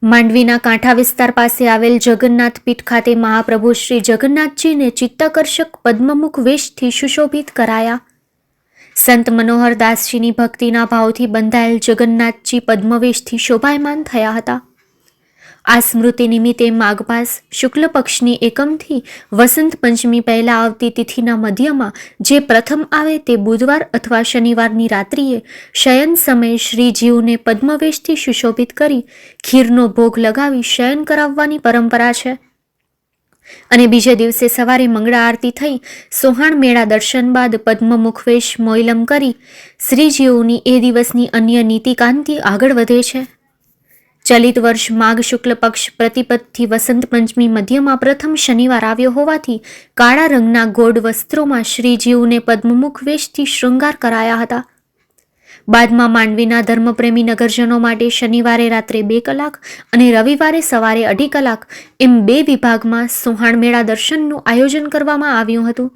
માંડવીના કાંઠા વિસ્તાર પાસે આવેલ જગન્નાથ પીઠ ખાતે મહાપ્રભુ શ્રી જગન્નાથજીને ચિત્તાકર્ષક પદ્મમુખ વેશથી સુશોભિત કરાયા. સંત મનોહર દાસજીની ભક્તિના ભાવથી બંધાયેલ જગન્નાથજી પદ્મવેશથી શોભાયમાન થયા હતા. આ સ્મૃતિ નિમિત્તે માઘ શુક્લ પક્ષની એકમથી વસંત પંચમી પહેલા આવતી તિથિના મધ્યમાં જે પ્રથમ આવે તે બુધવાર અથવા શનિવારની રાત્રિએ શયન સમયે શ્રીજીવને પદ્મવેશથી સુશોભિત કરી ખીરનો ભોગ લગાવી શયન કરાવવાની પરંપરા છે. અને બીજે દિવસે સવારે મંગળા આરતી થઈ સોહાણ મેળા દર્શન બાદ પદ્મમુખવેશ મોયલમ કરી શ્રીજીવની એ દિવસની અન્ય નીતિકાંતિ આગળ વધે છે. ચલિત વર્ષ માઘ શુક્લ પક્ષ પ્રતિપદથી વસંત પંચમી મધ્યમાં પ્રથમ શનિવાર આવ્યો હોવાથી કાળા રંગના ગોળ વસ્ત્રોમાં શ્રીજીવને પદ્મમુખ વેશથી શૃંગાર કરાયા હતા. બાદમાં માંડવીના ધર્મપ્રેમી નગરજનો માટે શનિવારે રાત્રે 2 કલાક અને રવિવારે સવારે 2.5 કલાક એમ 2 વિભાગમાં સોહાણ મેળા દર્શનનું આયોજન કરવામાં આવ્યું હતું,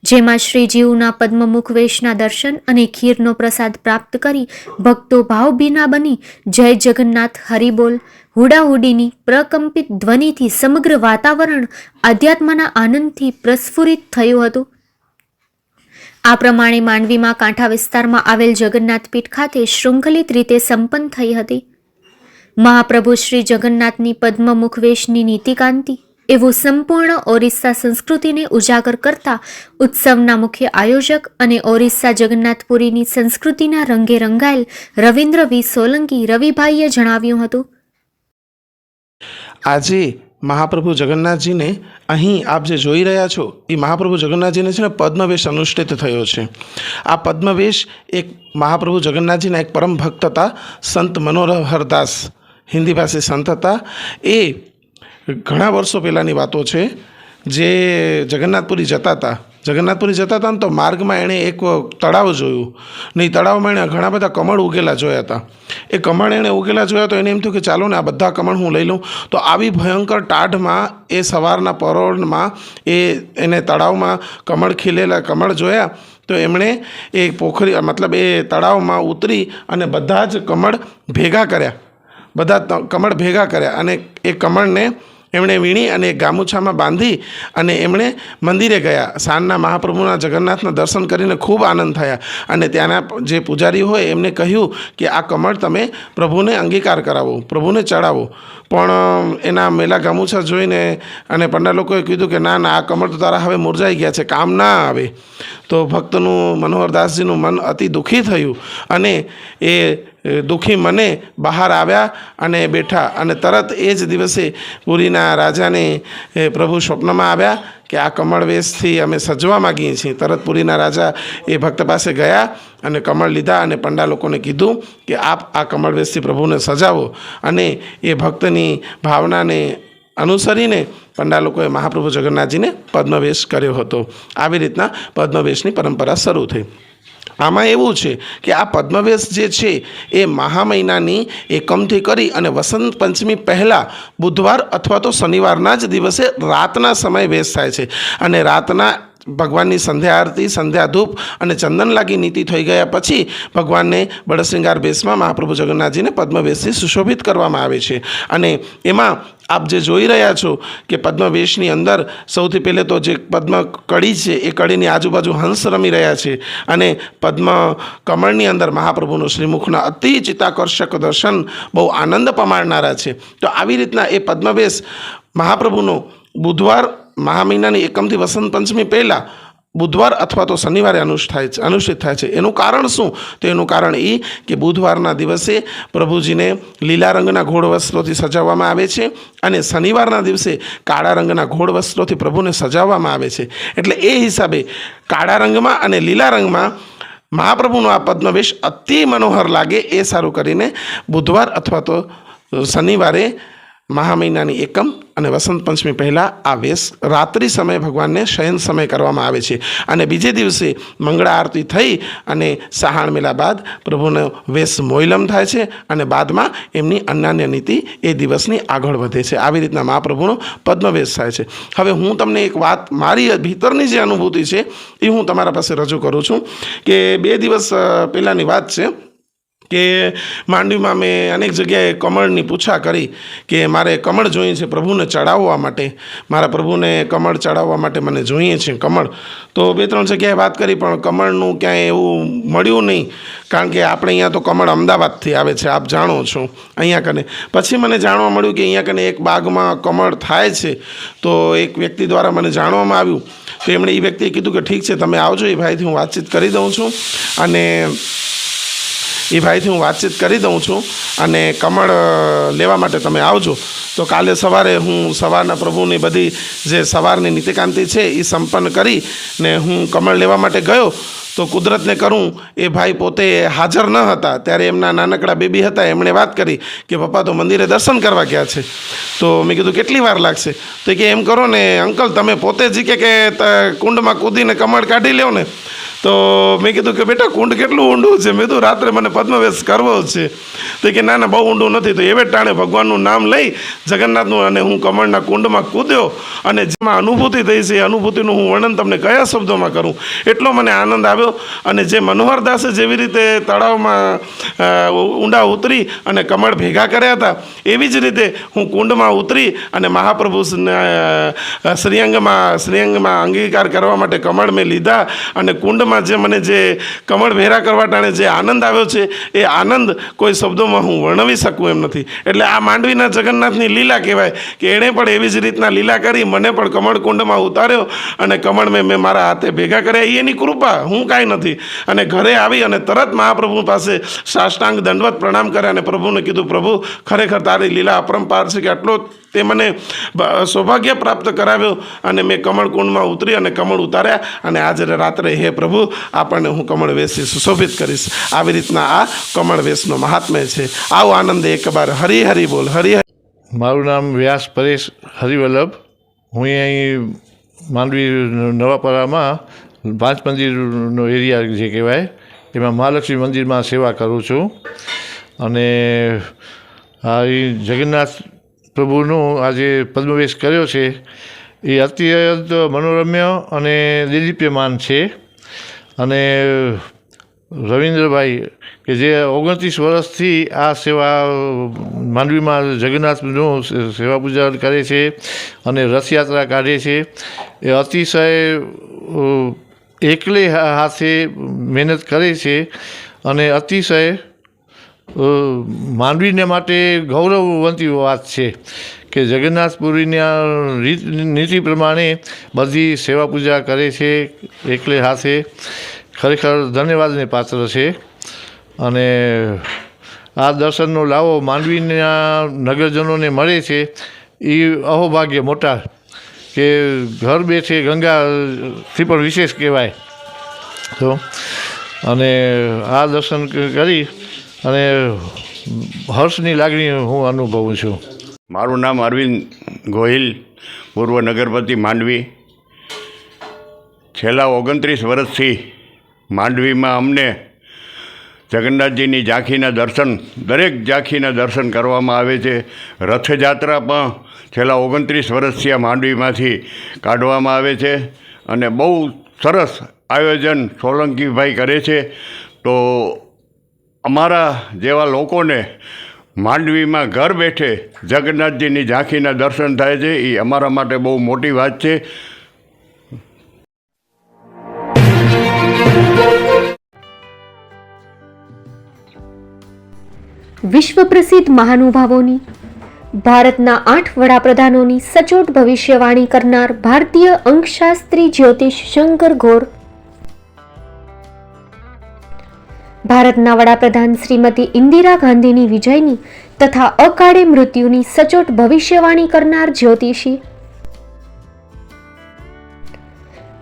જેમાં શ્રીજીવના પદ્મમુખ વેશના દર્શન અને ખીરનો પ્રસાદ પ્રાપ્ત કરી ભક્તો ભાવભીના બની જય જગન્નાથ હરિબોલ હુડાહુડીની પ્રકંપિત ધ્વનિથી સમગ્ર વાતાવરણ આધ્યાત્મના આનંદથી પ્રસ્ફુરિત થયું હતું. આ પ્રમાણે માંડવીમાં કાંઠા વિસ્તારમાં આવેલ જગન્નાથ પીઠ ખાતે શૃંખલિત રીતે સંપન્ન થઈ હતી. મહાપ્રભુ શ્રી જગન્નાથની પદ્મમુખ વેશની નીતિકાંતિ એવું સંપૂર્ણ ઓરિસ્સા સંસ્કૃતિને ઉજાગર કરતા ઉત્સવના મુખ્ય આયોજક અને ઓરિસ્સા જગન્નાથપુરીની સંસ્કૃતિના રંગે રંગાયેલ રવિન્દ્ર વી સોલંકી રવિભાઈએ જણાવ્યું હતું. આજે મહાપ્રભુ જગન્નાથજીને અહીં આપ જે જોઈ રહ્યા છો એ મહાપ્રભુ જગન્નાથજીને છે ને પદ્મવેશ અનુષ્ઠિત થયો છે. આ પદ્મવેશ એક મહાપ્રભુ જગન્નાથજીના એક પરમ ભક્ત હતા, સંત મનોહરદાસ હિન્દી ભાષી સંત હતા. એ ઘણા વર્ષો પહેલાંની વાતો છે. જે જગન્નાથપુરી જતા હતા ને તો માર્ગમાં એણે એક તળાવ જોયું ને એ તળાવમાં એણે ઘણા બધા કમળ ઉગેલા જોયા હતા. એ કમળ એણે ઉગેલા જોયા તો એને એમ થયું કે ચાલો ને આ બધા કમળ હું લઈ લઉં. તો આવી ભયંકર ટાઢમાં એ સવારના પરોળમાં એને તળાવમાં કમળ ખીલેલા કમળ જોયા. તો એમણે એ પોખરી મતલબ એ તળાવમાં ઉતરી અને બધા જ કમળ ભેગા કર્યા અને એ કમળને એમણે વીણી અને ગામુછામાં બાંધી અને એમણે મંદિરે ગયા. સાંજના મહાપ્રભુના જગન્નાથના દર્શન કરીને ખૂબ આનંદ થયા અને ત્યાંના જે પૂજારી હોય એમને કહ્યું કે આ કમળ તમે પ્રભુને અંગીકાર કરાવો, પ્રભુને ચડાવો. પણ એના મેલા ગામુછા જોઈને અને પંડા લોકોએ કીધું કે ના આ કમળ તો તારા હવે મુરઝાઈ ગયા છે, કામ ના આવે. તો ભક્તનું મનોહરદાસજીનું મન અતિ દુઃખી થયું અને એ દુઃખી મને બહાર આવ્યા અને બેઠા અને તરત એ જ દિવસે પુરીના રાજાને પ્રભુ સ્વપ્નમાં આવ્યા કે આ કમળ વેશથી અમે સજવા માગીએ છીએ. તરત પુરીના રાજા એ ભક્ત પાસે ગયા અને કમળ લીધા અને પંડા લોકોને કીધું કે આપ આ કમળ વેશથી પ્રભુને સજાવો. અને એ ભક્તની ભાવનાને અનુસરીને પંડા લોકોએ મહાપ્રભુ જગન્નાથજીને પદ્મવેશ કર્યો હતો. આવી રીતના પદ્મવેશની પરંપરા શરૂ થઈ. આમાં એવું છે કે આ પદ્મવેશ જે છે એ મહા મહિનાની એકમથી કરી અને વસંત પંચમી પહેલાં બુધવાર અથવા તો શનિવારના જ દિવસે રાતના સમયે વેશ થાય છે. અને રાતના ભગવાનની સંધ્યા આરતી, સંધ્યા ધૂપ અને ચંદન લાગી નીતિ થઈ ગયા પછી ભગવાનને બળશ્રૃંગાર વેશમાં મહાપ્રભુ જગન્નાથજીને પદ્મવેશથી સુશોભિત કરવામાં આવે છે. અને એમાં આપ જે જોઈ રહ્યા છો કે પદ્મવેશની અંદર સૌથી પહેલે તો જે પદ્મ કડી છે એ કડીની આજુબાજુ હંસ રમી રહ્યા છે અને પદ્મ કમળની અંદર મહાપ્રભુનું શ્રીમુખના અતિ ચિત્તાકર્ષક દર્શન બહુ આનંદ પમાડનારા છે. તો આવી રીતના એ પદ્મવેશ મહાપ્રભુનો બુધવાર મહા મહિનાની એકમથી વસંત પંચમી પહેલાં બુધવાર અથવા તો શનિવારે અનુષ્ઠિત થાય છે. એનું કારણ શું? તો એનું કારણ એ કે બુધવારના દિવસે પ્રભુજીને લીલા રંગના ઘોડ વસ્ત્રોથી સજાવવામાં આવે છે અને શનિવારના દિવસે કાળા રંગના ઘોડ વસ્ત્રોથી પ્રભુને સજાવવામાં આવે છે. એટલે એ હિસાબે કાળા રંગમાં અને લીલા રંગમાં મહાપ્રભુનો આ પદ્મવેશ અતિ મનોહર લાગે એ સારું કરીને બુધવાર અથવા તો શનિવારે મહા મહિનાની એકમ અને વસંત પંચમી પહેલાં આ વેશ રાત્રિ સમયે ભગવાનને શયન સમય કરવામાં આવે છે. અને બીજે દિવસે મંગળા આરતી થઈ અને સહાણ મેલા બાદ પ્રભુનો વેશ મોયલમ થાય છે અને બાદમાં એમની અન્યાન્ય નીતિ એ દિવસની આગળ વધે છે. આવી રીતના મહાપ્રભુનો પદ્મવેશ થાય છે. હવે હું તમને એક વાત મારી ભીતરની જે અનુભૂતિ છે એ હું તમારા પાસે રજૂ કરું છું કે 2 દિવસ પહેલાંની વાત છે કે માંડવીમાં મેં અનેક જગ્યાએ કમળની પૂછા કરી કે મારે કમળ જોઈએ છે પ્રભુને ચડાવવા માટે, મારા પ્રભુને કમળ ચડાવવા માટે મને જોઈએ છે કમળ. તો 2-3 જગ્યાએ વાત કરી પણ કમળનું ક્યાંય એવું મળ્યું નહીં, કારણ કે આપણે અહીંયા તો કમળ અમદાવાદથી આવે છે, આપ જાણો છો અહીંયા કને. પછી મને જાણવા મળ્યું કે અહીંયા કને એક બાગમાં કમળ થાય છે. તો એક વ્યક્તિ દ્વારા મને જાણવામાં આવ્યું, તો એમણે એ વ્યક્તિએ કીધું કે ઠીક છે તમે આવજો, એ ભાઈથી હું વાતચીત કરી દઉં છું અને કમળ લેવા માટે તમે આવજો. તો કાલે સવારે હું સવારના પ્રભુની બધી જે સવારની નીતિકાંતિ છે એ સંપન્ન કરી ને હું કમળ લેવા માટે ગયો. તો કુદરતને કરું એ ભાઈ પોતે હાજર ન હતા, ત્યારે એમના નાનકડા બેબી હતા, એમણે વાત કરી કે પપ્પા તો મંદિરે દર્શન કરવા ગયા છે. તો મેં કીધું કેટલી વાર લાગશે? તો કે એમ કરો ને અંકલ તમે પોતે જ કે કુંડમાં કૂદીને કમળ કાઢી લ્યો ને. તો મેં કીધું કે બેટા કુંડ કેટલું ઊંડું છે? મેં કીધું રાત્રે મને પદ્મવેશ કરવો છે. તો કે ના બહુ ઊંડું નથી. તો એવે ટાણે ભગવાનનું નામ લઈ જગન્નાથનું અને હું કમળના કુંડમાં કૂદ્યો, અને જેમાં અનુભૂતિ થઈ છે એ અનુભૂતિનું હું વર્ણન તમને કયા શબ્દોમાં કરું, એટલો મને આનંદ આવ્યો. અને જે મનોહરદાસે જેવી રીતે તળાવમાં ઊંડા ઉતરી અને કમળ ભેગા કર્યા હતા, એવી જ રીતે હું કુંડમાં ઉતરી અને મહાપ્રભુ શ્રીઅંગમાં અંગીકાર કરવા માટે કમળ મેં લીધા. અને કુંડમાં જે મને જે કમળ ભેરા કરવા ટાણે જે આનંદ આવ્યો છે એ આનંદ કોઈ શબ્દોમાં હું વર્ણવી શકું એમ નથી. એટલે આ માંડવીના જગન્નાથની લીલા કહેવાય કે એણે પણ એવી જ રીતના લીલા કરી, મને પણ કમળ કુંડમાં ઉતાર્યો અને કમળ મેં મારા હાથે ભેગા કર્યા. એ એની કૃપા, હું કાંઈ નથી. અને ઘરે આવી અને તરત મહાપ્રભુ પાસે સાષ્ટાંગ દંડવત પ્રણામ કર્યા અને પ્રભુને કીધું, પ્રભુ ખરેખર તારી લીલા અપરંપાર છે કે આટલો તે મને સૌભાગ્ય પ્રાપ્ત કરાવ્યો. અને મેં કમળ કુંડમાં ઉતરી અને કમળ ઉતાર્યા. અને આજે રાત્રે હે પ્રભુ આપણને હું કમળ વેસી સુશોભિત કરીશ. આવી રીતના આ કમળ વેશનો મહાત્મ્ય છે. આવો આનંદ એકવાર હરિ હરિ બોલ, હરિ હરિ. મારું નામ વ્યાસ પરેશ હરિવલ્લભ. હું અહીં માંડવી નવાપરામાં પાંચ મંદિરનો એરિયા જે કહેવાય એમાં મહાલક્ષ્મી મંદિરમાં સેવા કરું છું. અને આ જગન્નાથ પ્રભુનું આજે પદ્મવેશ કર્યો છે એ અત્યંત મનોરમ્ય અને દેદીપ્યમાન છે. અને રવિન્દ્રભાઈ કે જે 29 વર્ષથી આ સેવા માંડવીમાં જગન્નાથનું સેવા પૂજા કરે છે અને રથયાત્રા કાઢે છે, એ અતિશય એકલે હાથે મહેનત કરે છે. અને અતિશય માંડવીને માટે ગૌરવવંતી વાત છે કે જગન્નાથપુરીના નીતિ પ્રમાણે બધી સેવા પૂજા કરે છે એકલે હાથે. ખરેખર ધન્યવાદને પાત્ર છે. અને આ દર્શનનો લાવો માંડવીના નગરજનોને મળે છે એ અહોભાગ્ય મોટા, કે ઘર બેઠે ગંગાથી પણ વિશેષ કહેવાય. તો અને આ દર્શન કરી અને હર્ષની લાગણી હું અનુભવું છું. મારું નામ અરવિંદ ગોહિલ, પૂર્વ નગરપતિ માંડવી. છેલ્લા 29 વર્ષથી માંડવીમાં અમને જગન્નાથજીની ઝાંખીના દર્શન, દરેક ઝાંખીના દર્શન કરવામાં આવે છે. રથયાત્રા પણ છેલ્લા 29 વર્ષથી આ માંડવીમાંથી કાઢવામાં આવે છે. અને બહુ સરસ આયોજન સોલંકીભાઈ કરે છે. તો અમારા જેવા લોકોને માંડવીમાં ઘર બેઠે જગન્નાથજીની ઝાંખીના દર્શન થાય છે, એ અમારા માટે બહુ મોટી વાત છે. વિશ્વ પ્રસિદ્ધ મહાનુભાવોની, ભારતના 8 વડાપ્રધાનોની સચોટ ભવિષ્યવાણી કરનાર ભારતીય અંકશાસ્ત્રી જ્યોતિષ શંકર ઘોર, ભારતના વડાપ્રધાન શ્રીમતી ઇન્દિરા ગાંધીની વિજયની તથા અકાળે મૃત્યુની સચોટ ભવિષ્યવાણી કરનાર જ્યોતિષી,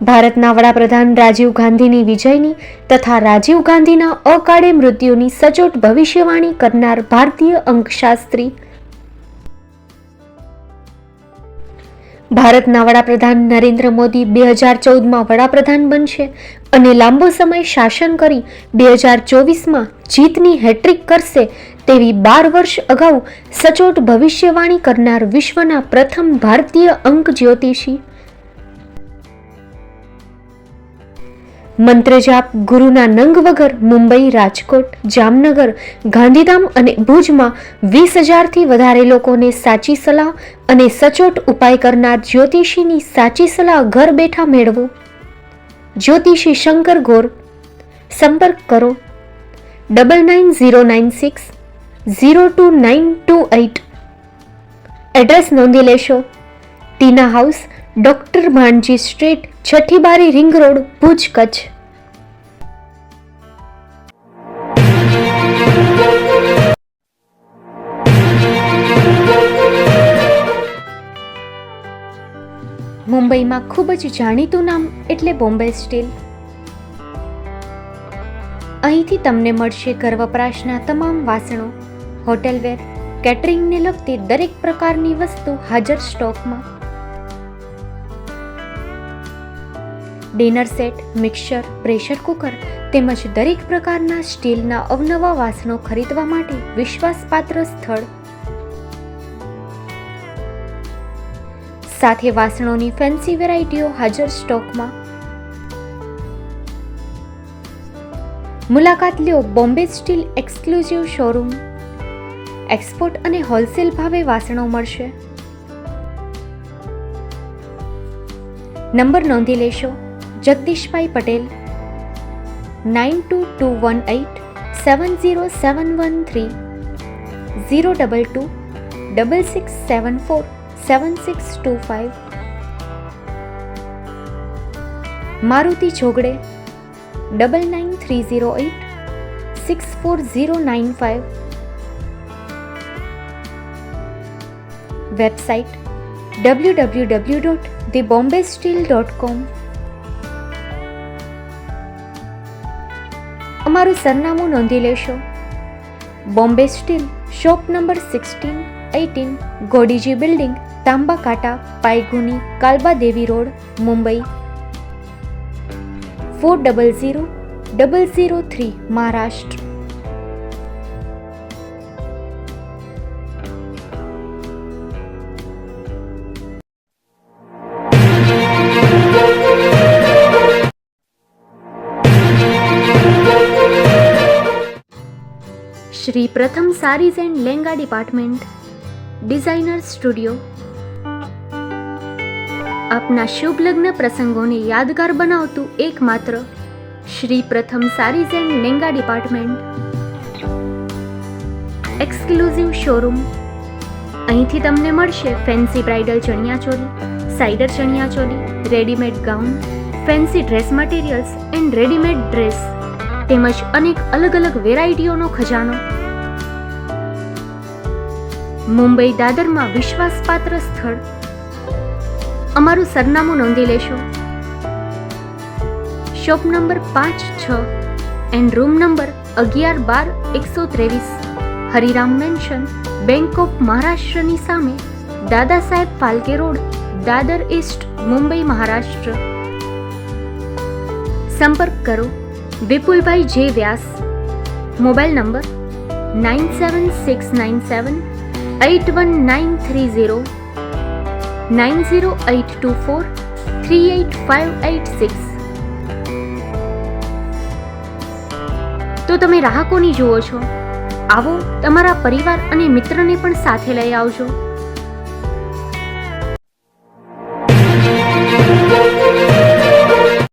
ભારતના વડાપ્રધાન રાજીવ ગાંધીની વિજયની તથા રાજીવ ગાંધીના અકાળે મૃત્યુની સચોટ ભવિષ્યવાણી કરનાર ભારતીય અંકશાસ્ત્રી, ભારતના વડાપ્રધાન નરેન્દ્ર મોદી 2014માં વડાપ્રધાન બનશે અને લાંબો સમય શાસન કરી 2024માં જીતની હેટ્રિક કરશે તેવી 12 વર્ષ અગાઉ સચોટ ભવિષ્યવાણી કરનાર વિશ્વના પ્રથમ ભારતીય અંક જ્યોતિષી, મંત્રજાપ ગુરુના નંગ વગર મુંબઈ, રાજકોટ, જામનગર, ગાંધીધામ અને ભુજમાં 20,000થી વધારે લોકોને સાચી સલાહ અને સચોટ ઉપાય કરનાર જ્યોતિષીની સાચી સલાહ ઘર બેઠા મેળવો. જ્યોતિષી શંકર ગોર. સંપર્ક કરો 9909602928. એડ્રેસ નોંધી લેશો. ટીના હાઉસ, ડોક્ટર ભાણજી સ્ટ્રીટ, છઠ્ઠી બારી, રિંગ રોડ, ભુજ, કચ્છ. મુંબઈમાં ખૂબ જ જાણીતું નામ એટલે બોમ્બે સ્ટીલ. અહીંથી તમને મળશે ઘર વપરાશના તમામ વાસણો, હોટેલવેર, કેટરિંગને લગતી દરેક પ્રકારની વસ્તુ હાજર સ્ટોકમાં. Dinner set, mixer, pressure cooker તેમજ દરેક પ્રકારના સ્ટીલના અવનવા વાસણો ખરીદવા માટે વિશ્વાસપાત્ર સ્થળ. સાથે વાસણોની ફેન્સી વેરાયટીઓ હાજર સ્ટોકમાં. મુલાકાત લ્યો Bombay steel exclusive showroom. Export અને હોલસેલ ભાવે વાસણો મળશે. નંબર નોંધી લેશો. જગદીશભાઈ પટેલ 9221870713 022 6674 7625. મારુતિ જોગડે 9930864095. Website www.thebombasteel.com. અમારું સરનામું નોંધી લેશો. Bombay steel, shop number 16-18, Godiji building, Tamba Kanta, Pydhonie, Kalba Devi road, Mumbai 400003, Maharashtra. Shri Pratham sarees and lehenga department, designer studio. આપના શુભ લગ્ન પ્રસંગોને યાદગાર બનાવતું એકમાત્ર Shri Pratham sarees and lehenga department. Exclusive showroom. અહીંથી તમને મળશે fancy bridal chaniya choli, cider chaniya choli, readymade gown, fancy dress materials and readymade dress તેમજ અનેક અલગ અલગ વેરાયટીઓનો ખજાનો. મુંબઈ દાદરમાં વિશ્વાસપાત્ર સ્થળ. અમારું સરનામું નોંધી લેશો. Shop number 5-6 and room number 11-12-123, Hariram Mansion, bank of મહારાષ્ટ્રની સામે, દાદા સાહેબ ફાલ્કે રોડ, દાદર ઈસ્ટ, મુંબઈ, મહારાષ્ટ્ર. સંપર્ક કરો વિપુલભાઈ જે વ્યાસ. Mobile number 9769781930, 9082438586. તો તમે રાહ કોની જુઓ છો? આવો, તમારા પરિવાર અને મિત્રને પણ સાથે લઈ આવજો.